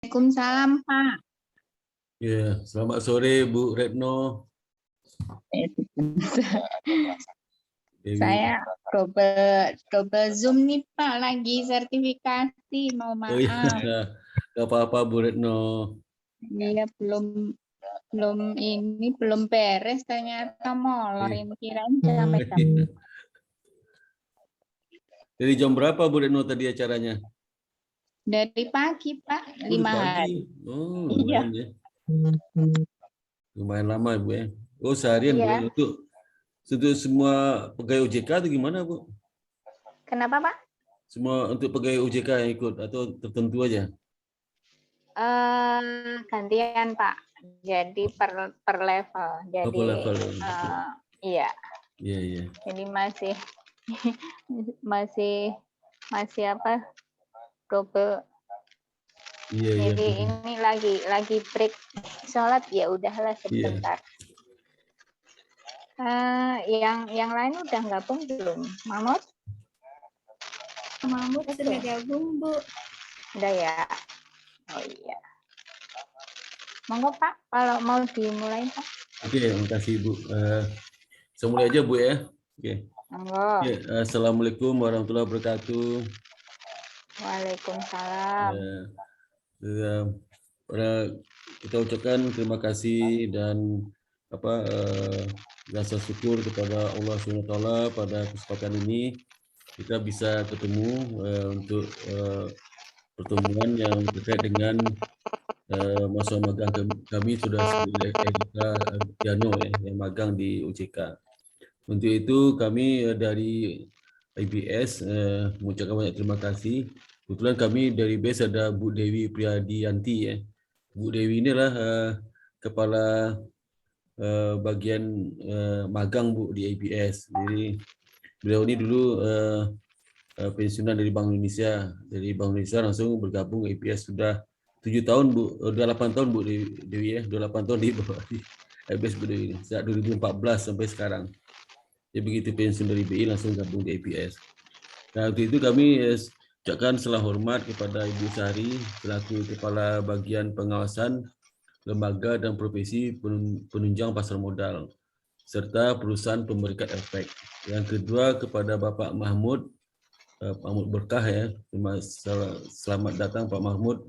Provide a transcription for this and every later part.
Waalaikumsalam, Pak. Ya, selamat sore Bu Retno. Saya double Zoom nih, Pak, lagi sertifikasi, mau Oh iya, maaf. nggak apa-apa Bu Retno. Iya, belum beres, ternyata molor ini, kirain sampai jam. Dari jam berapa Bu Retno tadi acaranya? Dari pagi, Pak, 5 Pagi. hari. Oh, Iya. lumayan ya. Lumayan lama Bu ya. Oh, seharian Bu Iya. ya. Untuk semua pegawai OJK atau gimana Bu? Kenapa, Pak? Semua untuk pegawai OJK yang ikut atau tertentu aja? Gantian, Pak. Jadi per level. Jadi Per level. iya. Iya, iya. Jadi masih apa? Double. Iya, iya. Jadi ini lagi break sholat, ya udahlah sebentar. Yang lain udah gabung belum? Mahmud sudah gabung, Bu. Udah ya. Oh iya. Monggo Pak, kalau mau dimulai Pak. Oke, makasih Bu. Saya mulai aja Bu ya. Oke. Monggo. Ya, Assalamualaikum warahmatullahi wabarakatuh. Waalaikumsalam. Kita ucapkan terima kasih dan rasa syukur kepada Allah SWT pada kesempatan ini kita bisa ketemu untuk pertemuan yang terkait dengan masa magang kami sudah Erika Diano yang magang di OJK. Untuk itu kami dari IBS mengucapkan banyak terima kasih. Kebetulan kami dari IBS ada Bu Dewi Priyadianti ya. Bu Dewi inilah kepala bagian magang Bu di IBS. Jadi beliau ini dulu pensiunan dari Bank Indonesia. Dari Bank Indonesia langsung bergabung IBS sudah 7 tahun Bu, 8 tahun Bu Dewi ya, 28 tahun di IBS Bu Dewi sejak 2014 sampai sekarang. Jadi begitu pensiun dari BI langsung gabung di IBS. Nah, waktu itu kami ucapkan salam hormat kepada Ibu Sari selaku Kepala Bagian Pengawasan Lembaga dan Profesi Penunjang Pasar Modal serta perusahaan pemberikat efek. Yang kedua kepada Bapak Mahmud Berkah ya. Selamat datang Pak Mahmud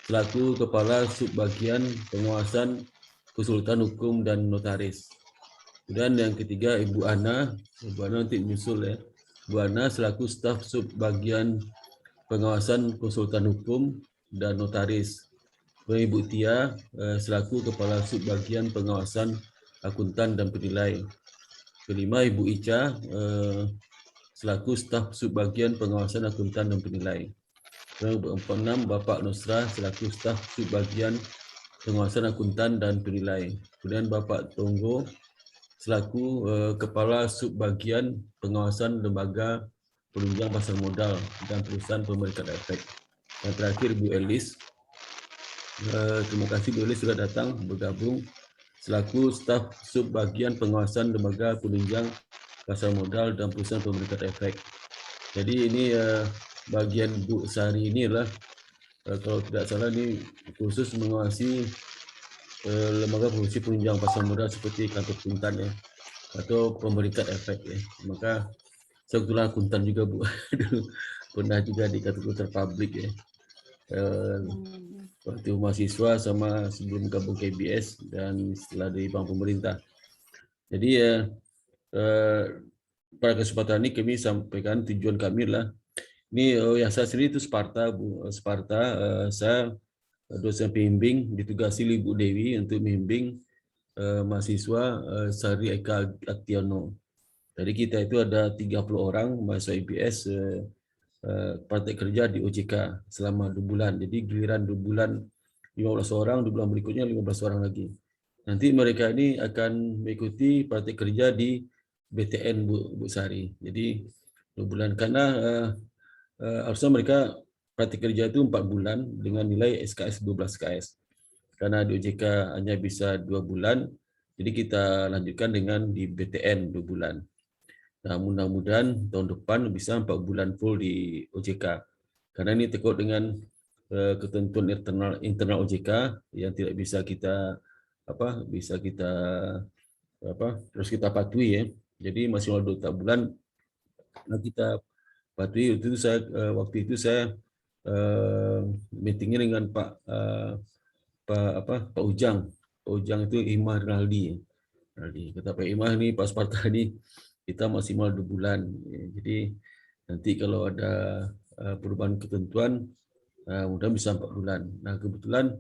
selaku Kepala Subbagian Pengawasan Konsultan Hukum dan Notaris. Dan yang ketiga Ibu Ana nanti menyusul ya. Ibu Ana selaku staf subbagian pengawasan konsultan hukum dan notaris. Ibu Tia selaku kepala subbagian pengawasan akuntan dan penilai. Kelima Ibu Ica selaku staf subbagian pengawasan akuntan dan penilai. Keenam Bapak Nusra selaku staf subbagian pengawasan akuntan dan penilai. Kemudian Bapak Tonggo selaku Kepala Subbagian Pengawasan Lembaga Penunjang Pasar Modal dan Perusahaan Pemberikat Efek. Yang terakhir Bu Elis, terima kasih Bu Elis sudah datang bergabung selaku Staf Subbagian Pengawasan Lembaga Penunjang Pasar Modal dan Perusahaan Pemberikat Efek. Jadi ini bagian Bu Sari inilah kalau tidak salah ini khusus mengawasi lembaga profesi penunjang pasar modal seperti kantor akuntan ya atau pemberikat efek ya. Maka saya kebetulan akuntan juga Bu. Pernah juga di kantor publik ya. Waktu mahasiswa sama sebelum gabung KBS dan setelah di bank pemerintah. Jadi ya pada kesempatan ini kami sampaikan tujuan kami lah. Ini yang saya sendiri itu Sparta Bu. Sparta saya dosen pembimbing ditugasi Ibu Dewi untuk membimbing mahasiswa Sari Eka Aktiono. Jadi kita itu ada 30 orang mahasiswa IBS praktek kerja di OJK selama 2 bulan. Jadi giliran 2 bulan 15 orang, 2 bulan berikutnya 15 orang lagi. Nanti mereka ini akan mengikuti praktek kerja di BTN Bu Sari. Jadi 2 bulan karena harusnya mereka praktek kerja itu 4 bulan dengan nilai SKS 12 SKS. Karena di OJK hanya bisa 2 bulan, jadi kita lanjutkan dengan di BTN 2 bulan. Nah, mudah-mudahan tahun depan bisa 4 bulan full di OJK. Karena ini terkait dengan ketentuan internal OJK yang tidak bisa kita terus kita patuhi ya. Jadi maksimal 2 bulan kita patuhi. Waktu itu saya meetingnya dengan Pak Ujang. Pak Ujang itu Imah Rinaldi. Kata Pak Imah ini Pak Sparta ini kita maksimal 2 bulan. Jadi nanti kalau ada perubahan ketentuan mudah bisa 4 bulan. Nah kebetulan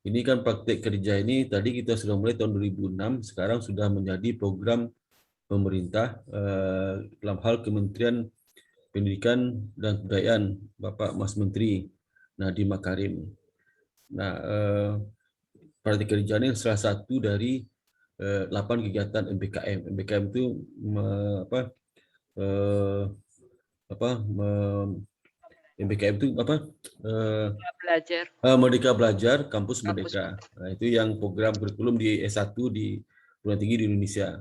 ini kan praktek kerja ini tadi kita sudah mulai tahun 2006, sekarang sudah menjadi program pemerintah dalam hal Kementerian Pendidikan dan Kebudayaan Bapak Mas Menteri Nadiem Makarim. Nah, praktek kerja ini salah satu dari 8 kegiatan MBKM. MBKM itu MBKM itu belajar. Merdeka Belajar Kampus Merdeka. Nah, itu yang program kurikulum di S1 di perguruan tinggi di Indonesia.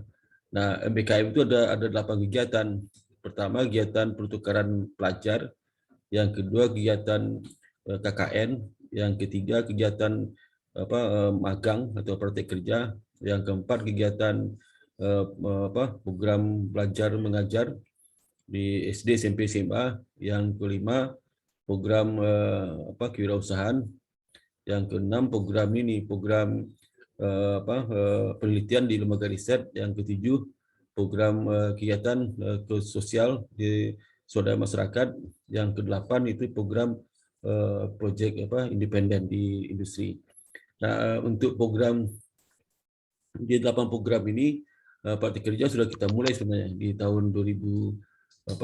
Nah, MBKM itu ada 8 kegiatan. Pertama, kegiatan pertukaran pelajar. Yang kedua, kegiatan KKN. Yang ketiga, kegiatan magang atau praktek kerja. Yang keempat, kegiatan program belajar mengajar di SD, SMP, SMA. Yang kelima, program kewirausahaan. Yang keenam, program penelitian di lembaga riset. Yang ketujuh, program kegiatan sosial di swadaya masyarakat. Yang kedelapan itu program proyek independen di industri. Nah, untuk program di 8 program ini praktik kerja sudah kita mulai sebenarnya di tahun 2006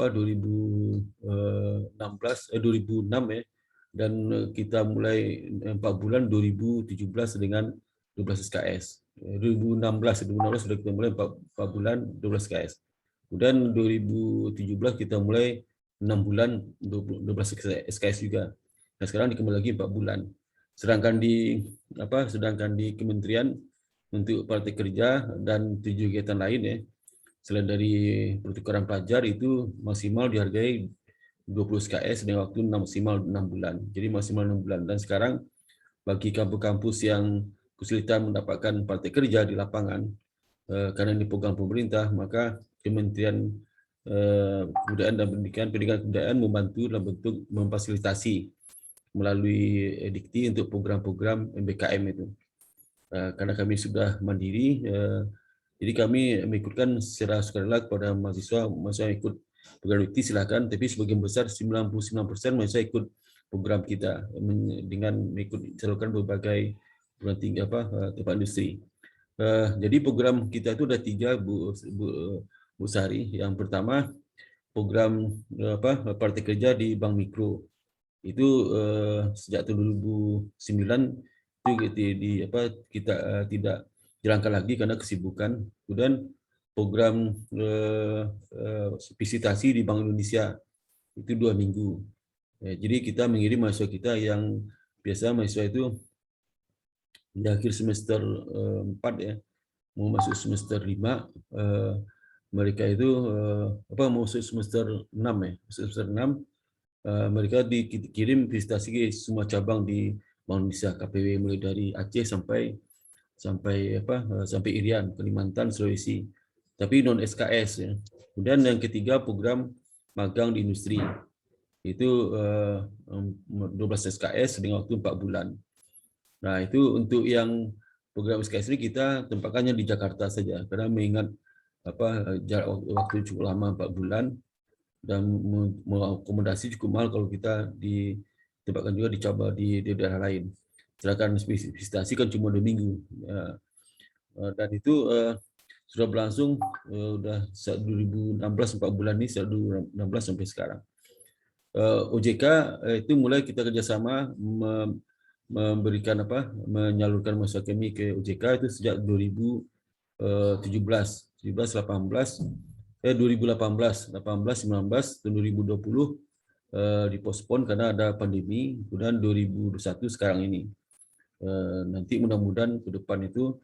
ya, dan kita mulai 4 bulan 2017 dengan 12 SKS. 2016 sudah kita mulai 4 bulan 12 SKS. Kemudian 2017 kita mulai 6 bulan 12 SKS juga. Nah, sekarang dikembali lagi 4 bulan. Sedangkan di kementerian untuk praktik kerja dan 7 kegiatan lain ya, selain dari pertukaran pelajar itu maksimal dihargai 20 SKS dengan waktu maksimal 6 bulan. Jadi maksimal 6 bulan. Dan sekarang bagi kampus-kampus yang kesulitan mendapatkan praktik kerja di lapangan karena ini program pemerintah, maka Kementerian Kebudayaan dan Pendidikan Kebudayaan membantu dalam bentuk memfasilitasi melalui Dikti untuk program-program MBKM itu. Karena kami sudah mandiri, jadi kami mengikutkan secara sukarela kepada mahasiswa yang ikut program Dikti silakan, tapi sebagian besar 99% mahasiswa ikut program kita dengan mengikut salurkan berbagai perguruan tinggi tempat industri. Jadi program kita itu ada 3 Bu Sari. Yang pertama program praktik kerja di Bank Mikro. Itu sejak tahun 2009 itu kita tidak jalankan lagi karena kesibukan. Kemudian program visitasi di Bank Indonesia itu 2 minggu. Jadi kita mengirim mahasiswa kita yang biasa mahasiswa itu di akhir semester 4 ya, mau masuk semester 5, mereka itu mau masuk semester 6 ya, semester 6 mereka dikirim visitasi ke semua cabang di Bank Indonesia KPW mulai dari Aceh sampai Irian, Kalimantan, Sulawesi. Tapi non SKS ya. Kemudian yang ketiga program magang di industri. Itu 12 SKS dengan waktu 4 bulan. Nah, itu untuk yang program SKS ini kita tempatkannya di Jakarta saja karena mengingat jarak waktu cukup lama 4 bulan. Dan mengakomodasi cukup mahal kalau kita ditempatkan juga dicoba di daerah lain. Sedangkan visitasi kan cuma 2 minggu. Dan itu sudah berlangsung sudah 2016 4 bulan ini, 2016 sampai sekarang. OJK itu mulai kita kerjasama menyalurkan mahasiswa kami ke OJK itu sejak 2018 2019 dan 2020 dipospon karena ada pandemi. Kemudian 2021 sekarang ini. Nanti mudah-mudahan ke depan itu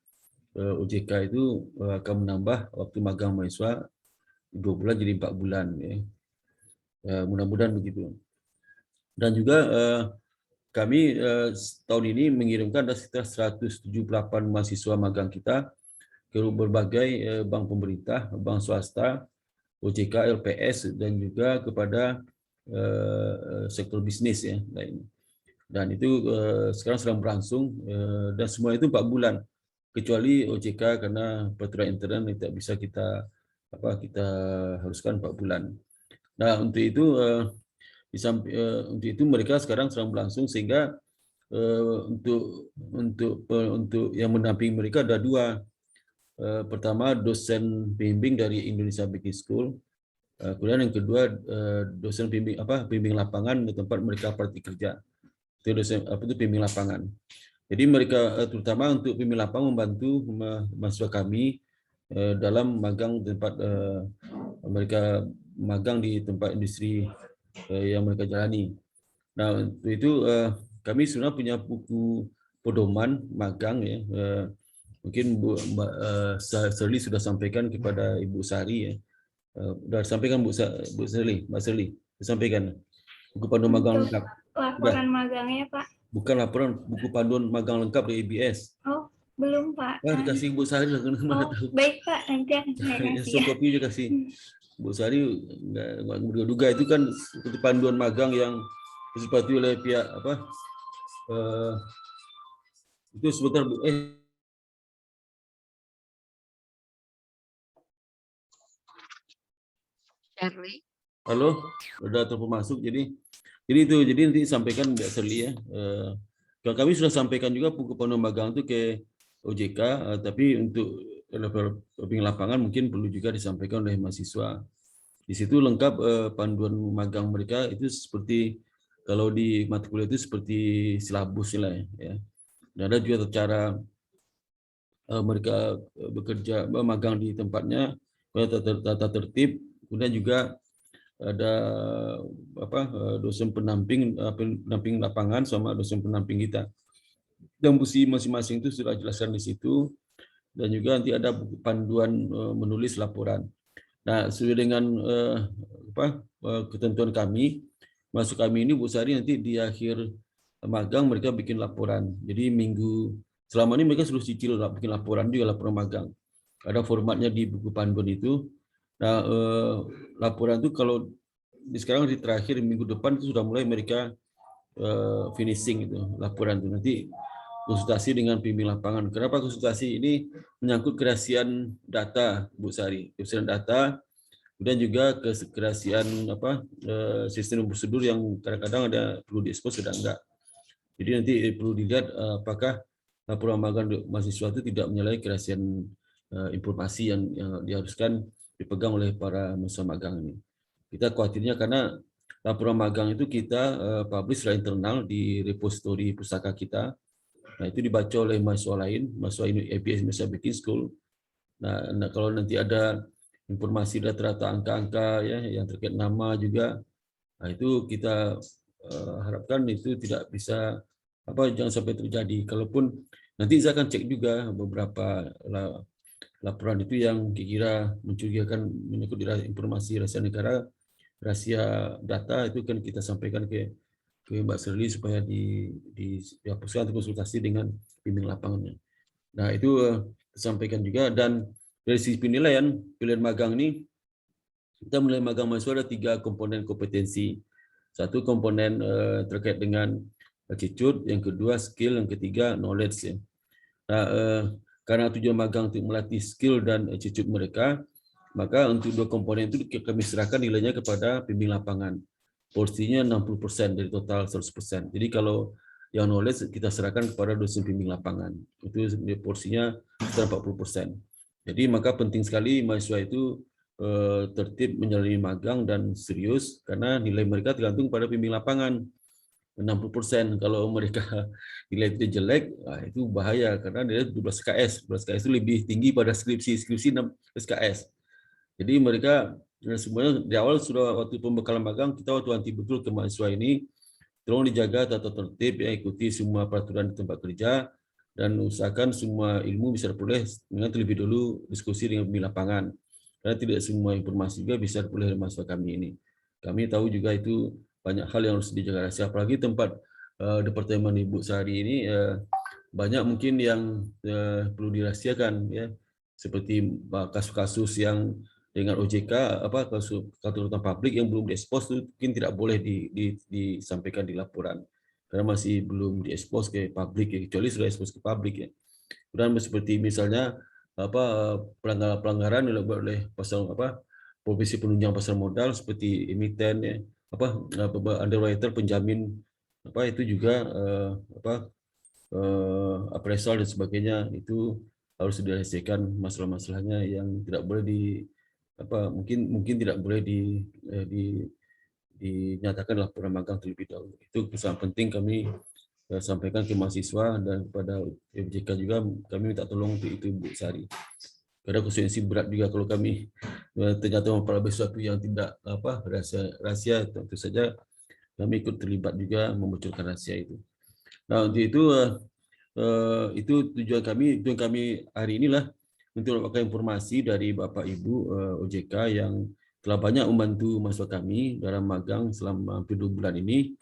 OJK itu akan menambah waktu magang mahasiswa 2 bulan jadi 4 bulan ya. Mudah-mudahan begitu. Dan juga kami tahun ini mengirimkan ada sekitar 178 mahasiswa magang kita ke berbagai bank pemerintah, bank swasta, OJK, LPS, dan juga kepada sektor bisnis ya lain. Dan itu sekarang sedang berlangsung dan semua itu 4 bulan, kecuali OJK karena peraturan internal tidak bisa kita haruskan 4 bulan. Nah untuk itu mereka sekarang sedang berlangsung, sehingga untuk yang mendampingi mereka ada 2. Pertama dosen pembimbing dari Indonesia Baking School, kemudian yang kedua dosen pembimbing lapangan di tempat mereka praktik kerja. Itu dosen pembimbing lapangan. Jadi mereka terutama untuk pembimbing lapangan membantu mahasiswa kami dalam magang tempat mereka magang di tempat industri yang mereka jalani. Nah untuk itu kami sebenarnya punya buku pedoman magang ya. Mungkin Mbak Serli sudah sampaikan kepada Ibu Sari ya. Sudah sampaikan Mbak Serli sampaikan buku panduan magang lengkap. Laporan magangnya Pak. Bukan laporan, buku panduan magang lengkap dari IBS. Oh, belum Pak. Dikasih Bu Sari lah, mana tahu. Baik Pak, nanti akan saya kasih. Soft copy juga kasih. Bu Sari nggak menduga-duga itu kan seperti panduan magang yang disepakati oleh pihak itu sebentar Bu. Shirley. Halo, udah telepon masuk. Jadi nanti sampaikan Mbak Serli ya. Kami sudah sampaikan juga buku panduan magang itu ke OJK, tapi untuk level lapangan mungkin perlu juga disampaikan oleh mahasiswa. Di situ lengkap panduan magang mereka itu seperti kalau di mata kuliah itu seperti silabus lah ya. Dan ada juga cara mereka bekerja magang di tempatnya, tata tertib, kemudian juga ada dosen pendamping lapangan sama dosen pendamping kita. Dan fungsi masing-masing itu sudah jelaskan di situ, dan juga nanti ada buku panduan menulis laporan. Nah, sesuai dengan ketentuan kami, masuk kami ini Bu Sari nanti di akhir magang mereka bikin laporan. Jadi selama ini mereka sudah cicil bikin laporan juga, laporan magang. Ada formatnya di buku panduan itu. Nah, laporan itu kalau sekarang di terakhir minggu depan itu sudah mulai mereka finishing itu laporan itu. Nanti konsultasi dengan pembimbing lapangan. Kenapa konsultasi? Ini menyangkut kerahasiaan data, Bu Sari. Kerahasiaan data, kemudian juga kerahasiaan sistem prosedur yang kadang-kadang ada perlu diekspos, kadang enggak. Jadi nanti perlu dilihat apakah laporan magang mahasiswa itu tidak menyalahi kerahasiaan informasi yang diharuskan dipegang oleh para mahasiswa magang ini. Kita khawatirnya karena laporan magang itu kita publish secara internal di repository pustaka kita. Nah, itu dibaca oleh mahasiswa lain, mahasiswa IBS Indonesia Baking School. Nah, kalau nanti ada informasi data-data angka-angka ya yang terkait nama juga, nah itu kita harapkan itu tidak bisa jangan sampai terjadi. Kalaupun nanti saya akan cek juga beberapa laporan itu yang kira mencurigakan menyangkut informasi rahasia negara, rahasia data, itu kan kita sampaikan ke Mbak Serli supaya dihapuskan atau konsultasi dengan pembimbing lapangannya. Nah itu disampaikan juga. Dan dari sisi penilaian pilihan magang ini, kita menilai magang mahasiswa ada 3 komponen kompetensi. 1 komponen terkait dengan attitude, yang kedua skill, yang ketiga knowledge ya. Nah, karena tujuan magang untuk melatih skill dan attitude mereka, maka untuk 2 komponen itu kami serahkan nilainya kepada pembimbing lapangan. Porsinya 60% dari total 100%. Jadi kalau yang knowledge kita serahkan kepada dosen pembimbing lapangan. Itu porsinya sekitar 40%. Jadi maka penting sekali mahasiswa itu tertib menjalani magang dan serius, karena nilai mereka tergantung pada pembimbing lapangan. 60%. Kalau mereka nilai itu jelek, itu bahaya karena dia 12 SKS. 12 SKS itu lebih tinggi pada skripsi 6 SKS. Jadi mereka semuanya di awal sudah waktu pembekalan magang kita wanti betul ke mahasiswa ini, tolong dijaga tata tertib ya, ikuti semua peraturan di tempat kerja dan usahakan semua ilmu bisa diperoleh dengan terlebih dulu diskusi dengan pembimbing lapangan. Karena tidak semua informasi juga bisa diperoleh oleh mahasiswa kami ini. Kami tahu juga itu banyak hal yang harus dijaga rahasia, apalagi tempat Departemen Ibu Sari ini banyak mungkin yang perlu dirahasiakan ya, seperti kasus-kasus yang dengan OJK kasus utang publik yang belum diekspos itu mungkin tidak boleh disampaikan di laporan karena masih belum diekspos ke publik ya, kecuali sudah ekspos ke publik ya. Kemudian seperti misalnya pelanggaran oleh pasar profesi penunjang pasar modal seperti emiten ya, underwriter penjamin itu juga appraisal dan sebagainya itu harus diselesaikan masalah-masalahnya yang tidak boleh mungkin tidak boleh dinyatakan laporan magang terlebih dahulu. Itu sangat penting kami sampaikan ke mahasiswa dan kepada FJK juga kami minta tolong untuk itu Bu Sari. Karena konsekuensi berat juga kalau kami ternyata mempelajari sesuatu yang tidak rahasia, tentu saja kami ikut terlibat juga membocorkan rahasia itu. Nah untuk itu tujuan kami hari inilah untuk mendapatkan informasi dari Bapak Ibu OJK yang telah banyak membantu mahasiswa kami dalam magang selama hampir 2 bulan ini.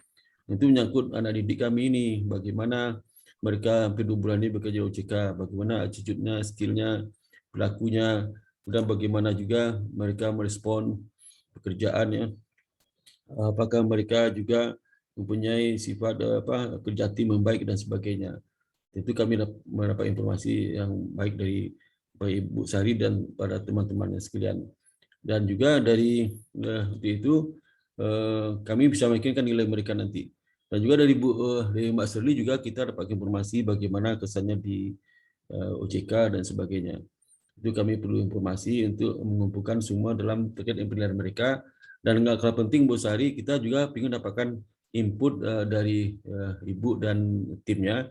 Itu menyangkut anak didik kami ini, bagaimana mereka hampir 2 bulan ini bekerja OJK, bagaimana attitude-nya, skill-nya, pelakunya, dan bagaimana juga mereka merespon pekerjaannya. Apakah mereka juga mempunyai sifat kerja tim yang baik dan sebagainya. Tentu kami mendapat informasi yang baik dari Ibu Sari dan para teman-temannya sekalian. Dan juga dari itu kami bisa meyakinkan nilai mereka nanti. Dan juga dari Mbak Serli juga kita dapat informasi bagaimana kesannya di OJK dan sebagainya. Itu kami perlu informasi untuk mengumpulkan semua dalam terkait penilaian mereka. Dan nggak kalah penting Bu Sari, kita juga ingin dapatkan input dari Ibu dan timnya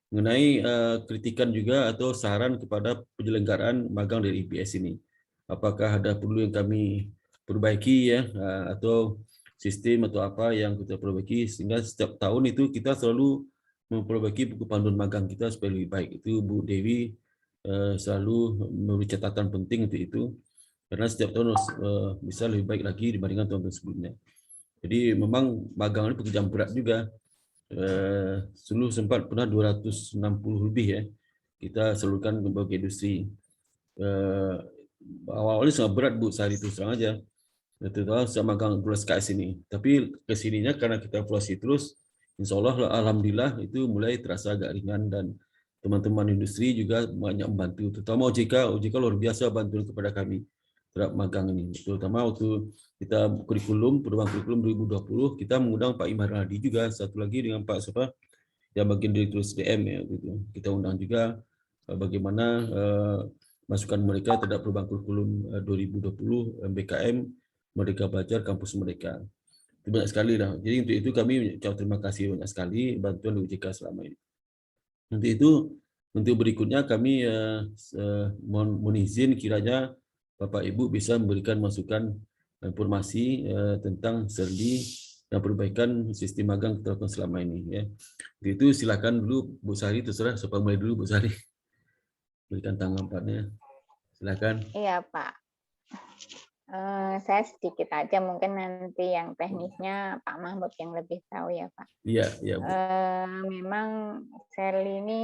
mengenai kritikan juga atau saran kepada penyelenggaraan magang dari IPS ini. Apakah ada perlu yang kami perbaiki ya, atau sistem atau apa yang kita perbaiki sehingga setiap tahun itu kita selalu memperbaiki buku panduan magang kita supaya lebih baik. Itu Bu Dewi selalu memberi catatan penting untuk itu karena setiap tahun bisa lebih baik lagi dibandingkan tahun-tahun sebelumnya. Jadi memang magang ini pekerjaan berat juga. Dulu sempat pernah 260 lebih ya kita salurkan ke berbagai industri. Awal-awalnya sangat berat Bu Sari itu serang aja. Terutama sama magang terus ke sini. Tapi kesininya karena kita evaluasi terus, insya Allah alhamdulillah itu mulai terasa agak ringan dan teman-teman industri juga banyak membantu. Terutama OJK luar biasa bantu kepada kami terhadap magang ini. Terutama waktu kita perubahan kurikulum 2020, kita mengundang Pak Imar Hadi juga, satu lagi dengan Pak siapa yang bagian direktur SDM ya gitu. Kita undang juga bagaimana masukan mereka terhadap perubahan kurikulum 2020 MBKM Merdeka Belajar kampus mereka. Itu banyak sekali lah. Jadi untuk itu kami ucap terima kasih banyak sekali bantuan OJK selama ini. Untuk itu untuk berikutnya kami mohon izin kiranya Bapak Ibu bisa memberikan masukan informasi tentang Serdi dan perbaikan sistem magang kita lakukan selama ini ya. Untuk itu silakan dulu Bu Sari, terserah siapa mulai dulu Bu Sari. Berikan tanggapannya. Silakan. Iya Pak. Saya sedikit aja, mungkin nanti yang teknisnya Pak Mahmud yang lebih tahu ya Pak. Iya, iya Bu. Memang Serli ini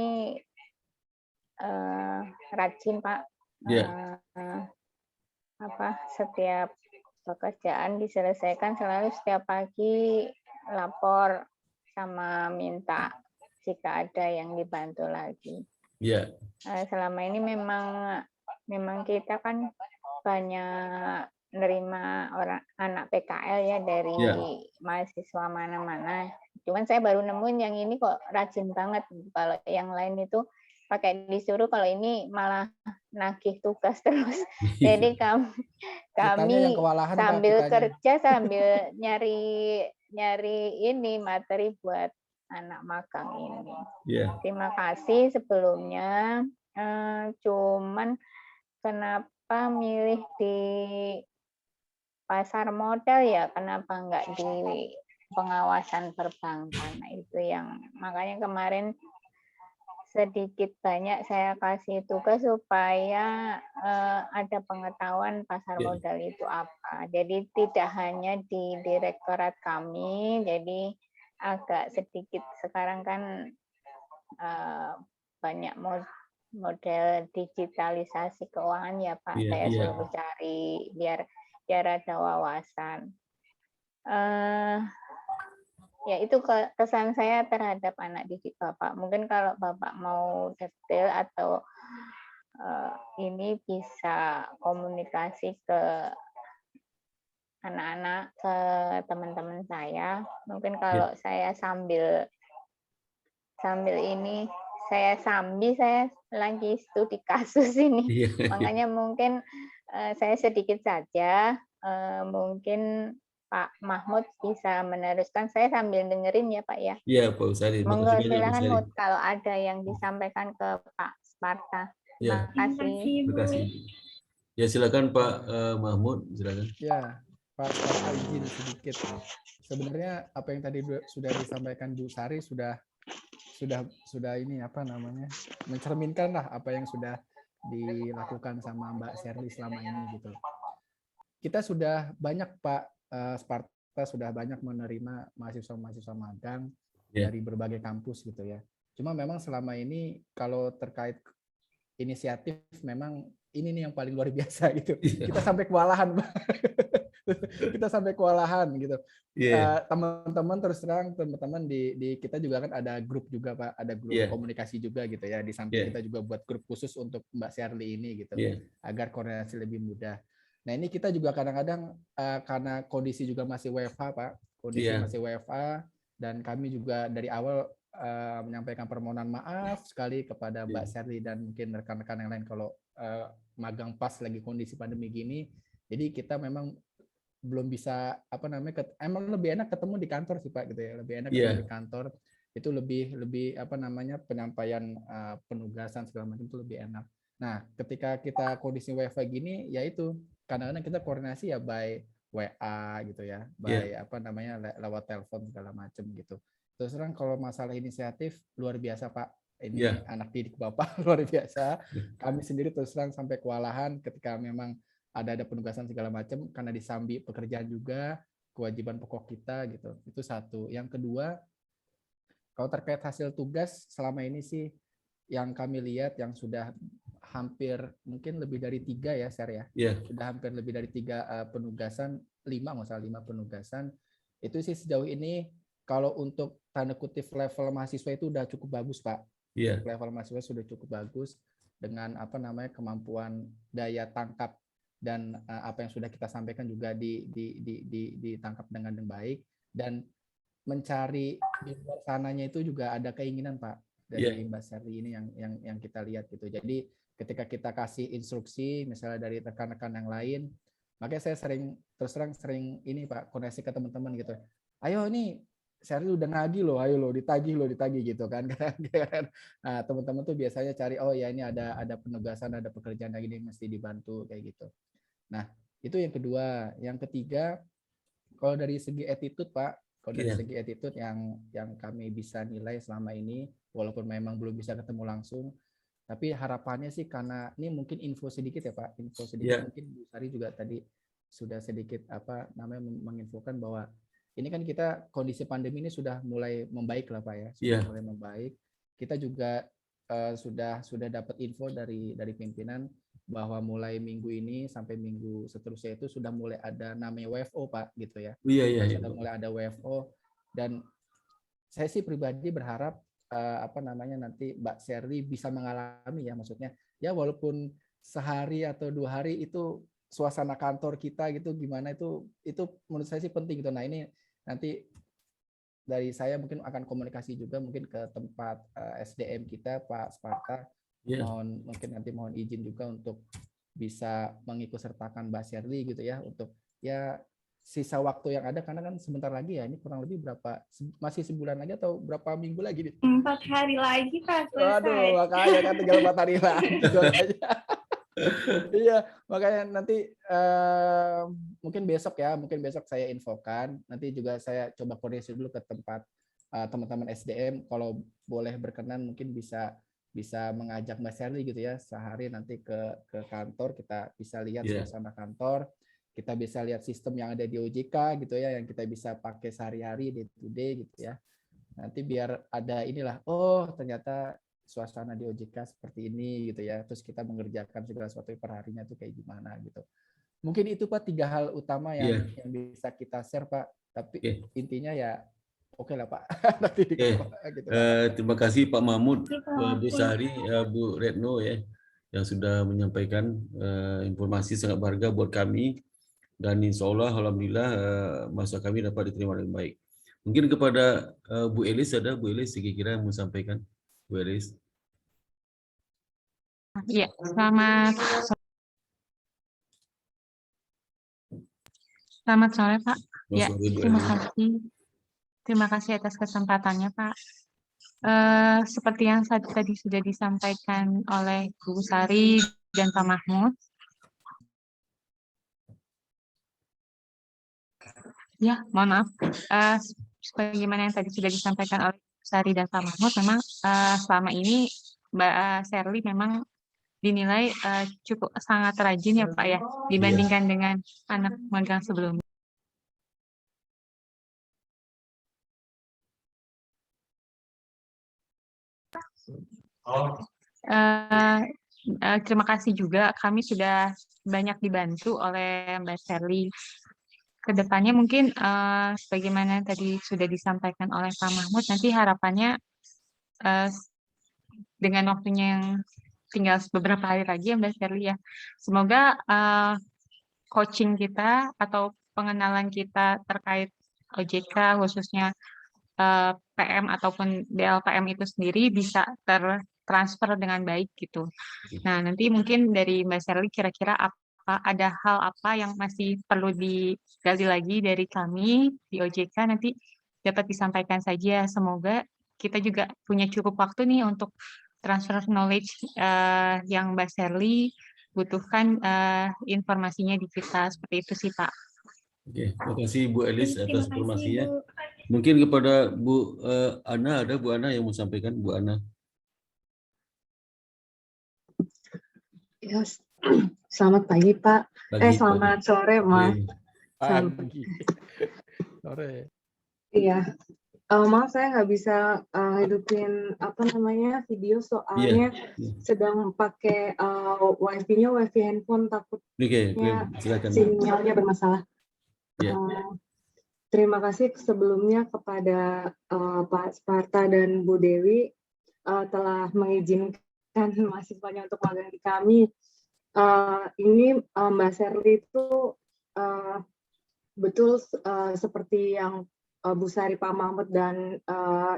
rajin Pak. Iya. Setiap pekerjaan diselesaikan selalu setiap pagi lapor sama minta jika ada yang dibantu lagi. Iya. Selama ini memang kita kan banyak nerima orang anak PKL ya dari mahasiswa mana-mana. Cuman saya baru nemuin yang ini kok rajin banget. Kalau yang lain itu pakai disuruh, kalau ini malah nagih tugas terus. Jadi kami sambil kerja sambil nyari ini materi buat anak magang ini. Terima kasih sebelumnya. Cuman kenapa milih di pasar modal ya? Kenapa nggak di pengawasan perbankan? Nah, itu yang makanya kemarin sedikit banyak saya kasih tugas supaya ada pengetahuan pasar modal itu apa. Jadi tidak hanya di direktorat kami, jadi agak sedikit sekarang kan banyak model digitalisasi keuangan ya Pak. Iya, Saya iya. selalu cari biar ada wawasan. Ya itu kesan saya terhadap anak didik Bapak. Mungkin kalau Bapak mau detail atau ini bisa komunikasi ke anak-anak, ke teman-teman saya. Mungkin kalau saya sambil ini, saya lagi studi kasus ini. Iya, Makanya mungkin saya sedikit saja, mungkin Pak Mahmud bisa meneruskan. Saya sambil dengerin ya Pak ya. iya Pak Usari. Monggo Makasih banyak Pak silakan Usari. Mut kalau ada yang disampaikan ke Pak Sparta. Ya, Terima kasih. terima kasih. Ya silakan Pak Mahmud, silakan. Ya, Pak Sparta izin sedikit. Sebenarnya apa yang tadi sudah disampaikan Bu Sari sudah ini apa namanya, mencerminkan lah apa yang sudah dilakukan sama Mbak Sherly selama ini gitu. Kita sudah banyak Pak Sparta sudah banyak menerima mahasiswa-mahasiswa magang dari berbagai kampus gitu ya. Cuma memang selama ini kalau terkait inisiatif memang ini nih yang paling luar biasa gitu. Kita sampai kewalahan, kita sampai kewalahan gitu. Teman-teman terus terang teman-teman di kita juga kan ada grup juga Pak, ada grup komunikasi juga gitu ya. Di samping kita juga buat grup khusus untuk Mbak Sherly ini gitu, agar koordinasi lebih mudah. Nah ini kita juga kadang-kadang karena kondisi juga masih WFH Pak, kondisi masih WFH dan kami juga dari awal menyampaikan permohonan maaf sekali kepada Mbak Sherly dan mungkin rekan-rekan yang lain kalau magang pas lagi kondisi pandemi gini. Jadi kita memang belum bisa apa namanya, emang lebih enak ketemu di kantor sih Pak gitu ya, lebih enak ketemu di kantor, itu lebih apa namanya, penyampaian penugasan segala macam itu lebih enak. Nah ketika kita kondisi WFH gini ya itu kadang-kadang kita koordinasi ya by WA gitu ya, by apa namanya, lewat telepon segala macam gitu. Terus terang kalau masalah inisiatif luar biasa Pak, ini anak didik Bapak luar biasa. Kami sendiri terus terang sampai kewalahan ketika memang ada penugasan segala macam karena disambi pekerjaan juga, kewajiban pokok kita gitu. Itu satu. Yang kedua, kalau terkait hasil tugas selama ini sih yang kami lihat yang sudah hampir mungkin lebih dari 3 ya Ser ya. Sudah hampir lebih dari 3 penugasan, 5 penugasan. Itu sih sejauh ini kalau untuk tanda kutip level mahasiswa itu udah cukup bagus Pak. Level mahasiswa sudah cukup bagus dengan apa namanya, kemampuan daya tangkap dan apa yang sudah kita sampaikan juga ditangkap dengan baik, dan mencari di luar sananya itu juga ada keinginan Pak dari Mbak Sherly ini yang kita lihat gitu. Jadi ketika kita kasih instruksi misalnya dari rekan-rekan yang lain, makanya saya terus terang sering ini Pak, koneksi ke teman-teman gitu. Ayo nih Sherly udah ngagi loh, ayo lo ditagih gitu kan. Nah, teman-teman tuh biasanya cari, oh ya ini ada penugasan, ada pekerjaan lagi nih mesti dibantu kayak gitu. Nah, itu yang kedua. Yang ketiga, kalau dari segi attitude Pak, kalau dari segi attitude yang kami bisa nilai selama ini, walaupun memang belum bisa ketemu langsung, tapi harapannya sih karena ini mungkin info sedikit ya Pak, info sedikit mungkin Bu Sari juga tadi sudah sedikit apa namanya menginfokan bahwa ini kan kita kondisi pandemi ini sudah mulai membaik lah Pak ya, sudah mulai membaik. Kita juga sudah dapat info dari pimpinan bahwa mulai minggu ini sampai minggu seterusnya itu sudah mulai ada namanya WFO Pak gitu ya. Sudah mulai ada WFO dan saya sih pribadi berharap apa namanya nanti Mbak Sherly bisa mengalami ya, maksudnya ya walaupun sehari atau 2 hari itu suasana kantor kita gitu gimana, itu menurut saya sih penting gitu. Nah ini nanti dari saya mungkin akan komunikasi juga mungkin ke tempat SDM kita Pak Sparta, mungkin nanti mohon izin juga untuk bisa mengikutsertakan Mbak Sherly gitu ya, untuk ya sisa waktu yang ada karena kan sebentar lagi ya, ini kurang lebih berapa, masih sebulan lagi atau berapa minggu lagi nih? 4 hari lagi Pak. Waduh, makanya kan tinggal 4 hari lagi makanya. Iya, makanya nanti mungkin besok saya infokan. Nanti juga saya coba koordinasi dulu ke tempat teman-teman SDM, kalau boleh berkenan mungkin bisa mengajak Mbak Sherly gitu ya, sehari nanti ke kantor, kita bisa lihat suasana kantor, kita bisa lihat sistem yang ada di OJK gitu ya, yang kita bisa pakai sehari-hari, day to day gitu ya. Nanti biar ada inilah, oh ternyata suasana di OJK seperti ini gitu ya. Terus kita mengerjakan segala sesuatu per harinya tuh kayak gimana gitu. Mungkin itu Pak 3 hal utama yang bisa kita share Pak. Tapi intinya ya oke lah Pak. Nanti gitu, terima kasih Pak Mahmud, Bu Sari, Bu Retno ya, yang sudah menyampaikan informasi sangat berharga buat kami, dan insya Allah alhamdulillah masukan kami dapat diterima dengan baik. Mungkin kepada Bu Elis, ada Bu Elis kira-kira yang mau sampaikan, Bu Elis. Ya, selamat sore Pak. Ya, terima kasih atas kesempatannya Pak. Seperti yang tadi sudah disampaikan oleh Bu Sari dan Pak Mahmud. Ya, mohon maaf. Sebagaimana yang tadi sudah disampaikan oleh Bu Sari dan Pak Mahmud, memang selama ini Mbak Sherly memang dinilai cukup sangat rajin ya Pak ya, dibandingkan dengan anak magang sebelumnya. Terima kasih juga, kami sudah banyak dibantu oleh Mbak Sherly. Kedepannya mungkin sebagaimana tadi sudah disampaikan oleh Pak Mahmud, nanti harapannya dengan waktunya yang tinggal beberapa hari lagi ya Mbak Sherly ya, semoga coaching kita atau pengenalan kita terkait OJK khususnya PM ataupun DLPM itu sendiri bisa tertransfer dengan baik gitu. Nah, nanti mungkin dari Mbak Sherly kira-kira ada hal apa yang masih perlu digali lagi dari kami di OJK, nanti dapat disampaikan saja. Semoga kita juga punya cukup waktu nih untuk transfer knowledge yang Mbak Sherly butuhkan informasinya di kita, seperti itu sih Pak. Oke, terima kasih Bu Elis atas informasinya. Mungkin kepada Bu Ana, ada Bu Ana yang mau sampaikan, Bu Ana. Ya, selamat pagi Pak. Selamat sore Mas. Pagi. Sore. Iya. Maaf saya nggak bisa hidupin video soalnya sedang pakai wifi-nya wifi handphone, takutnya sinyalnya bermasalah. Terima kasih sebelumnya kepada Pak Sparta dan Bu Dewi telah mengizinkan mahasiswanya untuk magang di kami. Ini Mbak Sherly itu betul seperti yang Bu Sari, Pak Mahmud, dan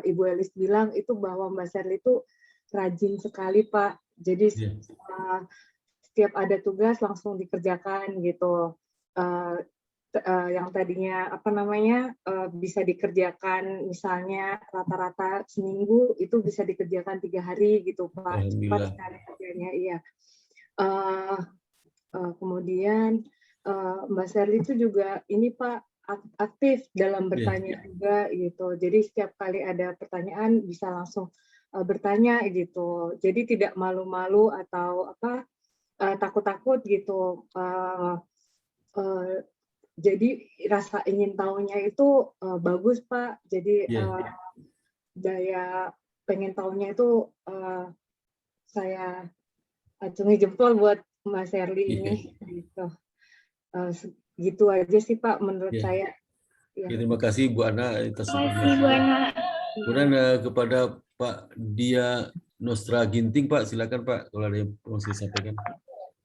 Ibu Elis bilang itu bahwa Mbak Sherly itu rajin sekali Pak. Jadi setiap ada tugas langsung dikerjakan gitu. Yang tadinya bisa dikerjakan misalnya rata-rata seminggu itu bisa dikerjakan 3 hari gitu Pak. Cepat sekali kerjanya, iya. Kemudian Mbak Sherly itu juga ini Pak aktif dalam bertanya juga gitu. Jadi setiap kali ada pertanyaan bisa langsung bertanya gitu. Jadi tidak malu-malu atau takut-takut gitu. Jadi rasa ingin tahunya itu bagus Pak. Jadi daya pengen tahunya itu saya acungi jempol buat Mbak Sherly ini. Gitu. Gitu aja sih Pak menurut saya. Ya. Terima kasih Bu Ana atas informasi. Kemudian kepada Pak Dia Nostra Ginting Pak, silakan Pak kalau ada yang mau saya sampaikan.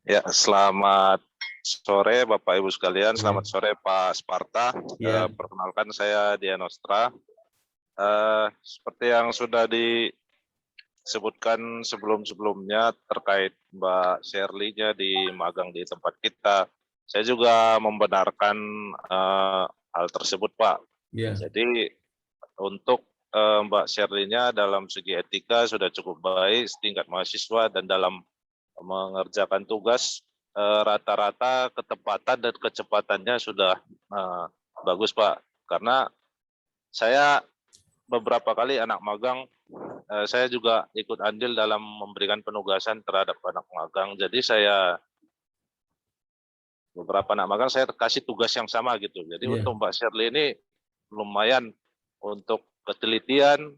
Ya, selamat sore Bapak Ibu sekalian, selamat sore Pak Sparta. Perkenalkan saya Dia Nostra. Seperti yang sudah disebutkan sebelum-sebelumnya terkait Mbak Sherly-nya di magang di tempat kita, saya juga membenarkan hal tersebut Pak. Jadi untuk Mbak Sherly-nya dalam segi etika sudah cukup baik setingkat mahasiswa, dan dalam mengerjakan tugas rata-rata ketepatan dan kecepatannya sudah bagus Pak. Karena saya beberapa kali anak magang, saya juga ikut andil dalam memberikan penugasan terhadap anak magang. Jadi saya beberapa anak magang saya kasih tugas yang sama gitu. Jadi untuk Mbak Shirley ini lumayan untuk ketelitian,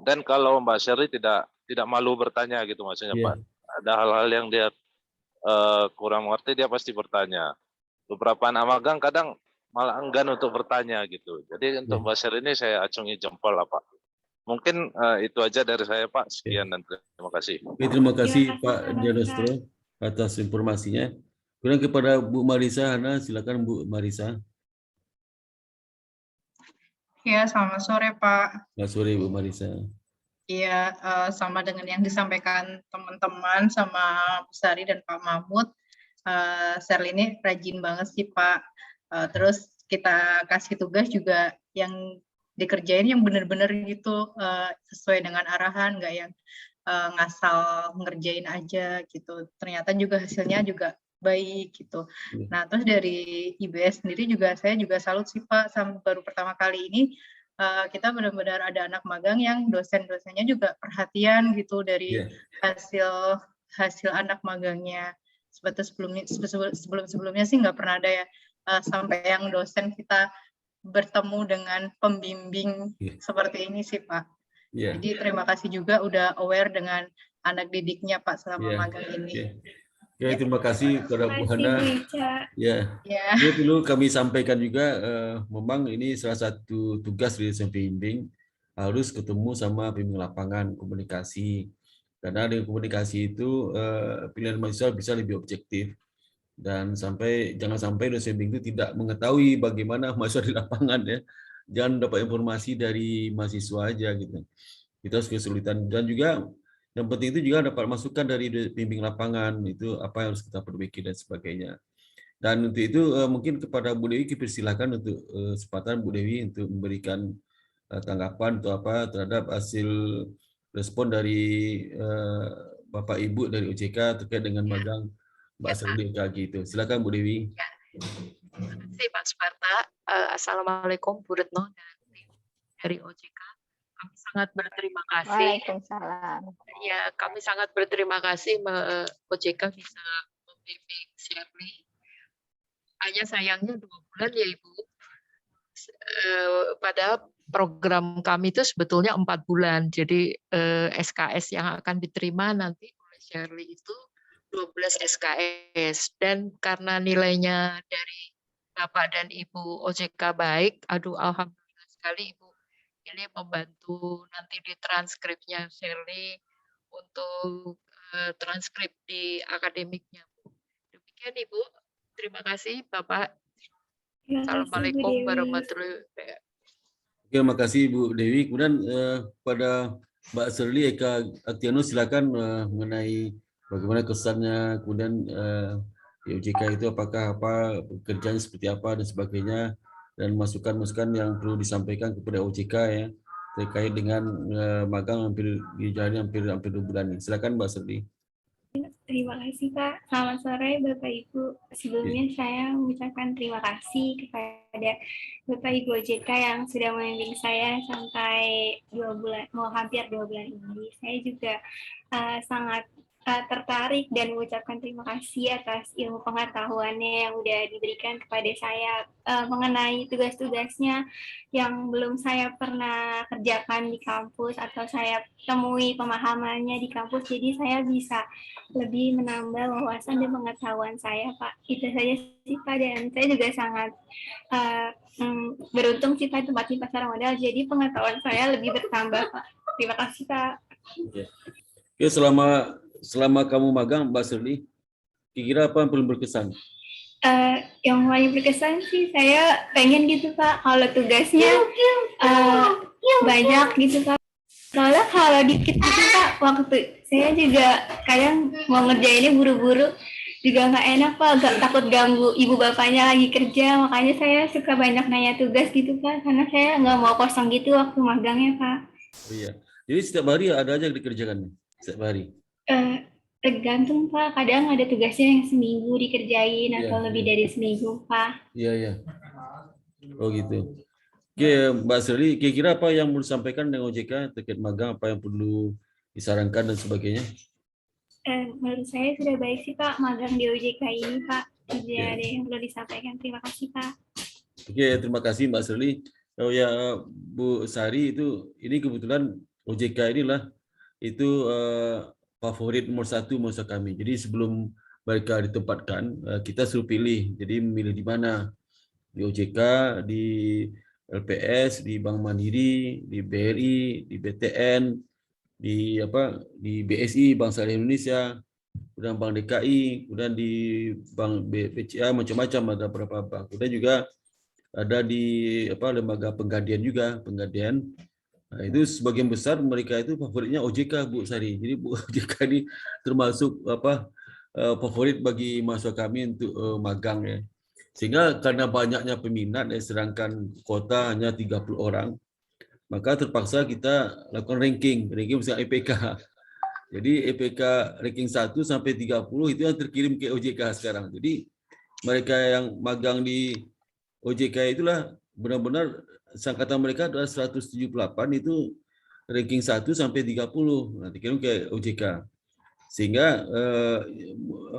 dan kalau Mbak Shirley tidak malu bertanya gitu maksudnya Pak. Ada hal-hal yang dia kurang mengerti, dia pasti bertanya. Beberapa anak magang kadang malah enggan untuk bertanya gitu. Jadi untuk Mbak Shirley ini saya acungi jempol lah Pak. Mungkin itu aja dari saya Pak. Sekian dan terima kasih. Terima kasih Pak Janostro atas informasinya. Kemudian kepada Bu Marisa Hana, silakan Bu Marisa. Ya, selamat sore Pak. Selamat sore Bu Marisa. Iya, sama dengan yang disampaikan teman-teman sama Bu Sari dan Pak Mahmud. Shirley ini rajin banget sih Pak. Terus kita kasih tugas juga yang dikerjain yang benar-benar gitu, sesuai dengan arahan, nggak yang ngasal ngerjain aja gitu. Ternyata juga hasilnya juga baik gitu. Nah, terus dari IBS sendiri juga saya juga salut sih Pak, baru pertama kali ini kita benar-benar ada anak magang yang dosen-dosennya juga perhatian gitu dari hasil anak magangnya. Sebelumnya sih nggak pernah ada ya sampai yang dosen kita bertemu dengan pembimbing seperti ini sih Pak. Jadi terima kasih juga udah aware dengan anak didiknya Pak selama magang ini. Terima kasih kepada Bu Hana. Ini perlu kami sampaikan juga, memang ini salah satu tugas dari dosen pembimbing, harus ketemu sama pembimbing lapangan, komunikasi. Karena dengan komunikasi itu pilihan mahasiswa bisa lebih objektif, dan jangan sampai dosen pembimbing itu tidak mengetahui bagaimana mahasiswa di lapangan ya. Jangan dapat informasi dari mahasiswa aja gitu. Kita harus kesulitan, dan juga yang penting itu juga dapat masukan dari pembimbing lapangan, itu apa yang harus kita perbaiki dan sebagainya. Dan untuk itu mungkin kepada Bu Dewi dipersilakan untuk kesempatan Bu Dewi untuk memberikan tanggapan atau apa terhadap hasil respon dari Bapak Ibu dari OJK terkait dengan magang Mbak Shirley itu. Silakan Bu Dewi. Terima kasih Pak Sparta. Assalamualaikum Bu Retno dan tim dari OJK. Kami sangat berterima kasih. Waalaikumsalam. Ya, kami sangat berterima kasih OJK bisa membimbing Shirley. Hanya sayangnya 2 bulan ya Ibu. Pada program kami itu sebetulnya 4 bulan. Jadi SKS yang akan diterima nanti oleh Shirley itu 12 SKS. Dan karena nilainya dari Bapak dan Ibu OJK baik, alhamdulillah sekali Ibu. Ini membantu nanti di transkripnya Shirley untuk transkrip di akademiknya. Demikian Ibu. Terima kasih Bapak. Assalamualaikum warahmatullahi wabarakatuh. Terima kasih Bu Dewi. Kemudian pada Mbak Shirley Eka Aktiano silakan mengenai bagaimana kesannya, kemudian di OJK itu apakah pekerjaannya seperti apa dan sebagainya, dan masukan-masukan yang perlu disampaikan kepada OJK ya terkait dengan magang dijalani hampir 2 bulan ini. Silakan Mbak Shirley. Terima kasih Pak. Selamat sore Bapak Ibu. Sebelumnya saya mengucapkan terima kasih kepada Bapak Ibu OJK yang sudah membimbing saya sampai 2 bulan, mau hampir 2 bulan ini. Saya juga sangat tertarik dan mengucapkan terima kasih atas ilmu pengetahuannya yang sudah diberikan kepada saya mengenai tugas-tugasnya yang belum saya pernah kerjakan di kampus atau saya temui pemahamannya di kampus. Jadi saya bisa lebih menambah wawasan dan pengetahuan saya, Pak. Itu saja sih, Pak. Dan saya juga sangat beruntung sih, Pak, tempat di pasar modal. Jadi pengetahuan saya lebih bertambah, Pak. Terima kasih, Pak. Oke, selama kamu magang, Mbak Shirley, kira-kira apa yang paling berkesan? Yang paling berkesan sih saya pengen gitu Pak, kalau tugasnya banyak gitu Pak. Soalnya kalau dikit gitu Pak, waktu saya juga kadang mau ngerjainnya buru-buru, juga nggak enak Pak, agak takut ganggu ibu bapaknya lagi kerja, makanya saya suka banyak nanya tugas gitu Pak, karena saya nggak mau kosong gitu waktu magangnya Pak. Oh, iya. Jadi setiap hari ada aja yang dikerjakan? Setiap hari? Tergantung Pak, kadang ada tugasnya yang seminggu dikerjain atau lebih dari seminggu Pak. Iya. Oh gitu. Oke Mbak Shirley, kira-kira apa yang mau disampaikan dengan OJK terkait magang, apa yang perlu disarankan dan sebagainya? Menurut saya sudah baik sih Pak magang di OJK ini Pak. Tidak ada yang perlu disampaikan. Terima kasih, Pak. Oke, terima kasih Mbak Shirley. Oh ya, Bu Sari, itu ini kebetulan OJK inilah itu favorit nomor 1 masa kami. Jadi sebelum mereka ditempatkan, kita suruh pilih. Jadi memilih di mana, di OJK, di LPS, di Bank Mandiri, di BRI, di BTN, di BSI, Bank Syariah Indonesia, kemudian Bank DKI, kemudian di Bank BCA, macam-macam, ada beberapa bank. Kemudian juga ada di lembaga penggadian juga, penggadian. Nah, itu sebagian besar mereka itu favoritnya OJK, Bu Sari. Jadi Bu OJK ini termasuk favorit bagi mahasiswa kami untuk magang ya. Sehingga karena banyaknya peminat, sedangkan kota hanya 30 orang, maka terpaksa kita lakukan ranking misalnya EPK. Jadi EPK ranking 1 sampai 30 itu yang terkirim ke OJK sekarang. Jadi mereka yang magang di OJK itulah benar-benar angkatan mereka adalah 178 itu ranking 1 sampai 30. Nah, dikirim ke OJK. Sehingga